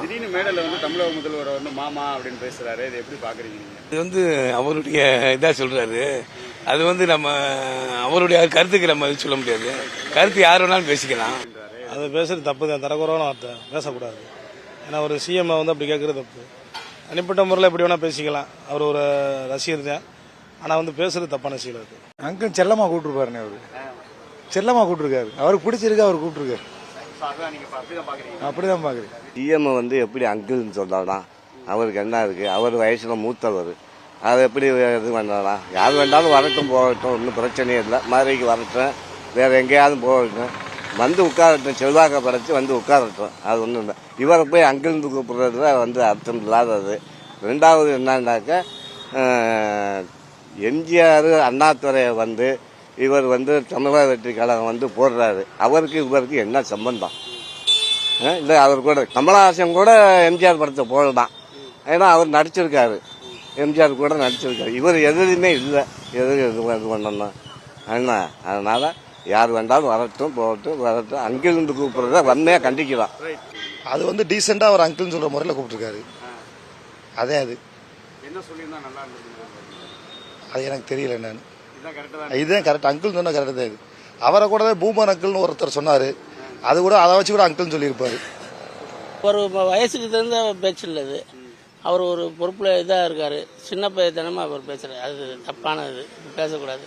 திடீர்னு மேடையில் வந்து தமிழக முதல்வர் வந்து மாமா அப்படின்னு பேசுறாரு, இதை எப்படி பாக்குறீங்க நீங்க? இது வந்து அவருடைய இதா சொல்றாரு. அது வந்து நம்ம அவருடைய கருத்துக்கு நம்ம சொல்ல முடியாது. கருத்து யார் வேணாலும் பேசிக்கலாம். அது பேசுறது தப்பு தான், தரக்குறவான வார்த்தை பேசக்கூடாது. ஏன்னா ஒரு சிஎம் வந்து அப்படி கேட்கறது தப்பு. தனிப்பட்ட முறையில் எப்படி வேணா பேசிக்கலாம். அவர் ஒரு ரசிகர் தான், ஆனால் வந்து பேசுறது தப்பான செயல். அது அங்கிள் செல்லமா கூப்பிட்டுருப்பாருண்ணே. அவரு செல்லமா கூப்பிட்டுருக்காரு. அவருக்கு பிடிச்சிருக்கு, அவர் கூப்பிட்டுருக்காரு. அப்படிதான் பாக்குறேன். சிஎம் வந்து எப்படி அங்கிள்னு சொல்றானா, அவருக்கு என்ன இருக்கு? அவர் வயசுல மூத்தவர், அதை எப்படி இது பண்ணலாம்? யார் வேண்டாலும் வரட்டும் போகட்டும், ஒன்றும் பிரச்சனையே இல்லை. மதுரைக்கு வரட்டும், வேற எங்கேயாவது போகட்டும், வந்து உட்காரட்டும், செல்வாக்க படைச்சு வந்து உட்காரட்டும், அது ஒன்றும் இல்லை. இவரை போய் அங்கிள்னு கூப்பிடுறதுல வந்து அர்த்தம் இல்லாதது. ரெண்டாவது என்னன்னாக்க, எம்ஜிஆர் அண்ணாதுரை வந்து இவர் வந்து தமிழக வெற்றி கழகம் வந்து போடுறாரு. அவருக்கு இவருக்கு என்ன சம்பந்தம்? இல்லை, அவர் கூட கமலஹாசன் கூட எம்ஜிஆர் படத்தை போடலாம். ஏன்னா அவர் நடிச்சிருக்காரு, எம்ஜிஆர் கூட நடிச்சிருக்காரு. இவர் எதுலையுமே இல்லை. இது பண்ணணும் என்ன? அதனால யார் வேண்டாலும் வரட்டும் வரட்டும். அங்கிருந்து கூப்பிடுறத வன்மையா கண்டிக்கலாம். அது வந்து டீசெண்டா அவர் அங்கிள்னு சொல்ற முறையில் கூப்பிட்டுருக்காரு. அதே அது என்ன சொல்லியிருந்தா நல்லா இருந்தது? அது எனக்கு தெரியல என்னன்னு. இதுதான் கரெக்ட். அங்கிள் சொன்னா கரெக்ட் தான். இது அவரை கூட பூமர் அங்கிள்னு ஒருத்தர் சொன்னாரு. அது கூட அதை வச்சு கூட அங்கிள்னு சொல்லியிருப்பாரு. ஒரு வயசுக்கு தகுந்த பேச்சு இல்லை. இது அவர் ஒரு பொறுப்புல இதாக இருக்காரு. சின்ன பையத்தனமாக அவர் பேசுறாரு, அது தப்பானது, பேசக்கூடாது.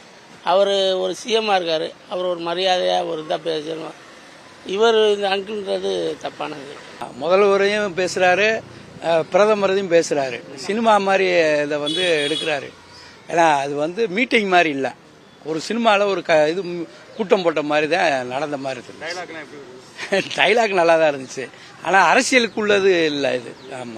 அவர் ஒரு சிஎம்மாக இருக்காரு, அவர் ஒரு மரியாதையாக ஒரு இதாக பேசணும். இவர் இந்த அங்கிள்ன்றது தப்பானது. முதல்வரையும் பேசுறாரு, பிரதமரையும் பேசுறாரு. சினிமா மாதிரி இதை வந்து எடுக்கிறாரு. ஏன்னா அது வந்து மீட்டிங் மாதிரி இல்லை, ஒரு சினிமாவில் ஒரு இது கூட்டம் போட்ட மாதிரி தான் நடந்த மாதிரி இருக்கு. டைலாக் நல்லா தான் இருந்துச்சு, ஆனால் அரசியலுக்குள்ளது இல்லை இது. ஆமாம்.